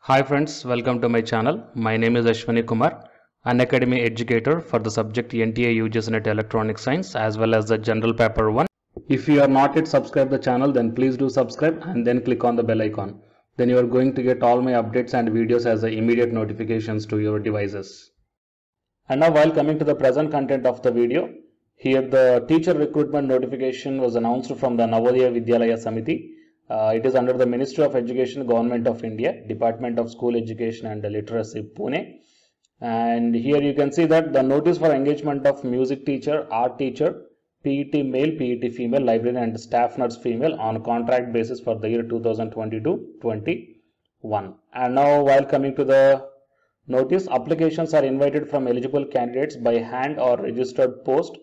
Hi friends, welcome to my channel. My name is Ashwani Kumar, an academy educator for the subject NTA UGC NET Electronic Science as well as the General Paper 1. If you are not yet subscribed the channel, then please do subscribe and then click on the bell icon. Then you are going to get all my updates and videos as the immediate notifications to your devices. And now while coming to the present content of the video, here the teacher recruitment notification was announced from the Navodaya Vidyalaya Samiti. It is under the Ministry of Education, Government of India, Department of School Education and Literacy, Pune. And here you can see that the notice for engagement of music teacher, art teacher, PET male, PET female, librarian and staff nurse female on contract basis for the year 2020-21. And now while coming to the notice, applications are invited from eligible candidates by hand or registered post,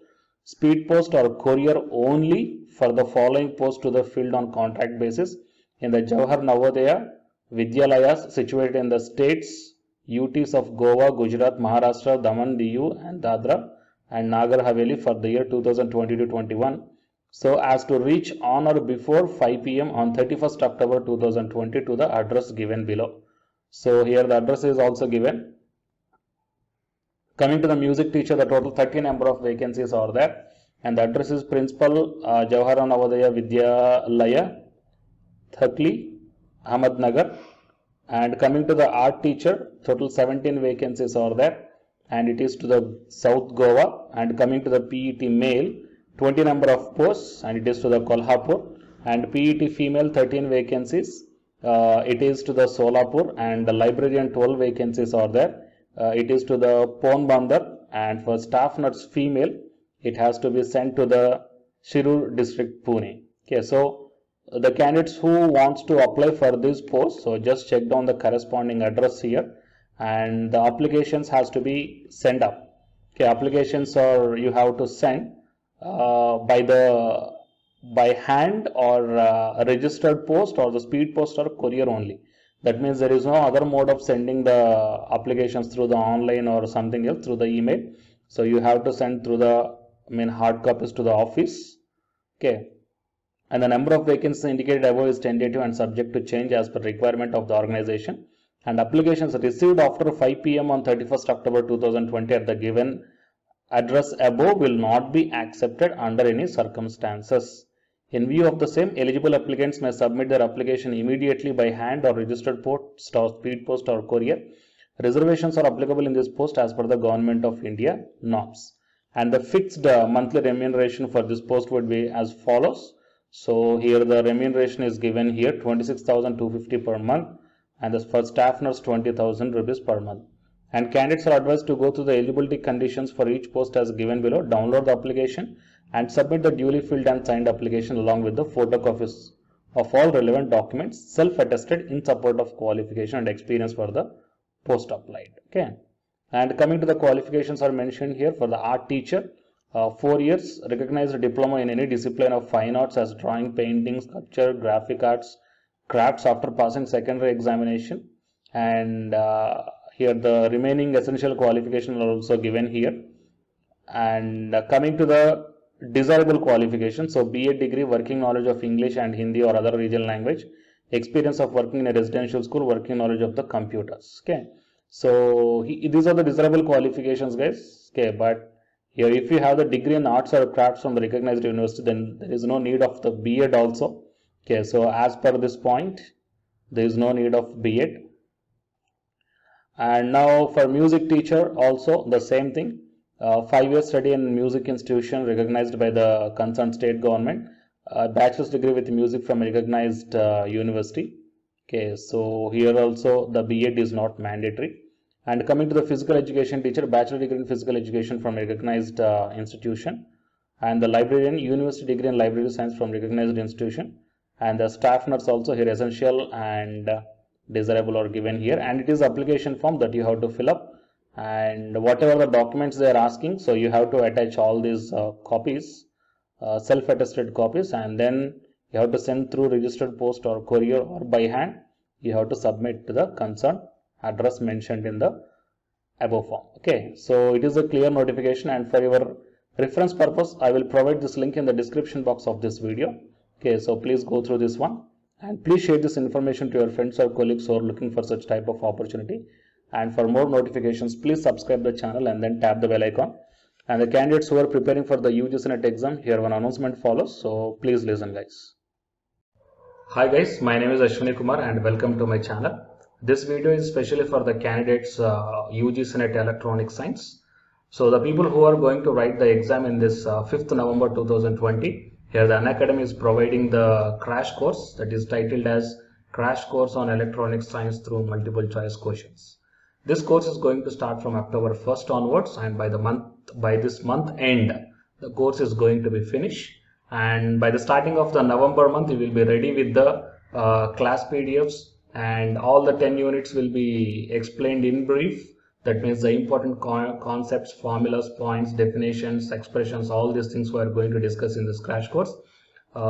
speed post or courier only for the following post to the field on contract basis in the Jawahar Navodaya Vidyalayas situated in the states UTs of Goa, Gujarat, Maharashtra, Daman, Diu and Dadra and Nagar Haveli for the year 2020-21. So as to reach on or before 5 p.m. on 31st October 2020 to the address given below. So here the address is also given. Coming to the music teacher, the total 30 number of vacancies are there. And the address is Principal Jawahar Navodaya Vidyalaya, Thakli, Ahmednagar. And coming to the art teacher, total 17 vacancies are there. And it is to the South Goa. And coming to the PET male, 20 number of posts. And it is to the Kolhapur. And PET female, 13 vacancies. It is to the Solapur. And the librarian, 12 vacancies are there. It is to the Ponbandar. And for staff nurse female, it has to be sent to the Shirur district, Pune. Okay, so the candidates who wants to apply for this post, so just check down the corresponding address here, and the applications has to be sent up. Okay, applications are you have to send by hand or registered post or the speed post or courier only. That means there is no other mode of sending the applications through the online or something else through the email. So you have to send through the hard copies to the office. Okay, and the number of vacancies indicated above is tentative and subject to change as per requirement of the organization. And applications received after 5 p.m. on 31st October 2020 at the given address above will not be accepted under any circumstances. In view of the same, eligible applicants may submit their application immediately by hand or registered post or speed post or courier. Reservations are applicable in this post as per the Government of India norms. And the fixed monthly remuneration for this post would be as follows. So here the remuneration is given here 26,250 per month, and this for staff nurse 20,000 rupees per month. And candidates are advised to go through the eligibility conditions for each post as given below, download the application and submit the duly filled and signed application along with the photocopies of all relevant documents self-attested in support of qualification and experience for the post applied. Okay. And coming to the qualifications are mentioned here for the art teacher, 4 years recognized diploma in any discipline of fine arts as drawing, painting, sculpture, graphic arts, crafts after passing secondary examination. And here the remaining essential qualifications are also given here. And coming to the desirable qualifications, so BA degree, working knowledge of English and Hindi or other regional language, experience of working in a residential school, working knowledge of the computers. Okay. So these are the desirable qualifications, guys. Okay, but here if you have the degree in arts or crafts from the recognized university, then there is no need of the B.Ed also. Okay, so as per this point, there is no need of B.Ed. And now for music teacher also the same thing. 5 years study in music institution recognized by the concerned state government. Bachelor's degree with music from a recognized university. Okay, so here also the B.Ed is not mandatory. And coming to the physical education teacher, bachelor degree in physical education from a recognized institution. And the librarian, university degree in library science from recognized institution. And the staff nurse also here essential and desirable are given here. And it is application form that you have to fill up. And whatever the documents they are asking, so you have to attach all these copies, self-attested copies, and then you have to send through registered post or courier or by hand. You have to submit to the concerned address mentioned in the above form. Okay, so it is a clear notification, and for your reference purpose, I will provide this link in the description box of this video. Okay, so please go through this one. And please share this information to your friends or colleagues who are looking for such type of opportunity. And for more notifications, please subscribe the channel and then tap the bell icon. And the candidates who are preparing for the UGC NET exam, here one announcement follows, so please listen guys. Hi guys, my name is Ashwini Kumar and welcome to my channel. This video is especially for the candidates UGC NET Electronic Science. So the people who are going to write the exam in this 5th November 2020, here the Unacademy is providing the crash course that is titled as Crash Course on Electronic Science through Multiple Choice Questions. This course is going to start from October 1st onwards, and by this month end, the course is going to be finished. And by the starting of the November month, you will be ready with the class PDFs, and all the 10 units will be explained in brief. That means the important concepts, formulas, points, definitions, expressions, all these things we are going to discuss in this crash course,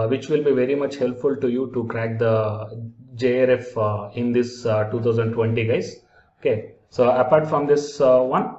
which will be very much helpful to you to crack the JRF in this 2020 guys. Okay, so apart from this one,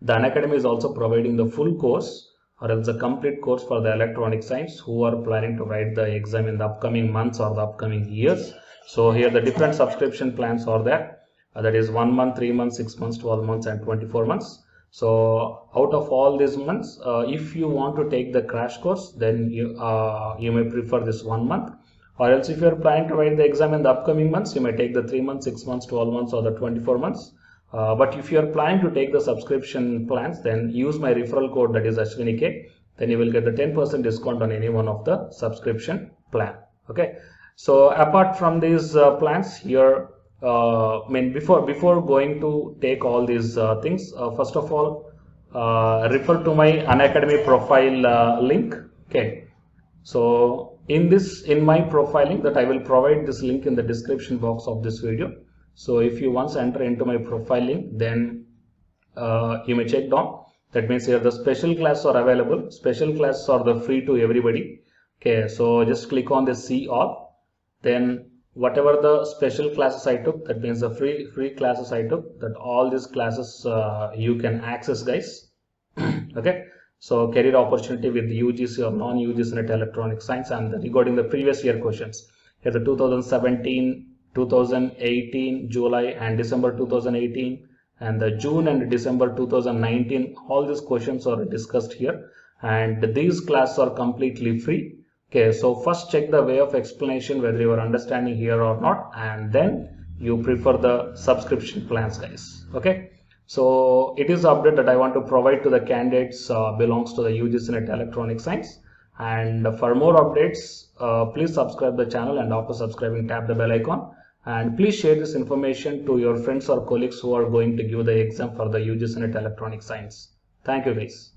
the Unacademy is also providing the full course or else a complete course for the electronic science who are planning to write the exam in the upcoming months or the upcoming years. So here the different subscription plans are there. That is 1 month, 3 months, 6 months, 12 months and 24 months. So out of all these months, if you want to take the crash course, then you may prefer this 1 month, or else if you are planning to write the exam in the upcoming months, you may take the 3 months, 6 months, 12 months or the 24 months. But if you are planning to take the subscription plans, then use my referral code, that is AshwiniK. Then you will get the 10% discount on any one of the subscription plan. Okay. So apart from these plans here, before going to take all these things, first of all, refer to my Unacademy profile link. Okay. So in my profile link, that I will provide this link in the description box of this video. So if you once enter into my profile link, then you may check down. That means here the special classes are available. Special classes are the free to everybody. Okay, so just click on the see all. Then whatever the special classes I took, that means the free classes I took, that all these classes you can access guys. Okay, so career opportunity with UGC or non-UGC NET Electronic Science, and regarding the previous year questions, here the 2017, 2018 July and December 2018, and the June and December 2019, all these questions are discussed here, and these classes are completely free. Okay, so first check the way of explanation whether you are understanding here or not, and then you prefer the subscription plans guys. Okay, so it is the update that I want to provide to the candidates belongs to the UGC NET Electronic Science. And for more updates, please subscribe the channel, and after subscribing tap the bell icon, and please share this information to your friends or colleagues who are going to give the exam for the UGC NET Electronic Science. Thank you guys.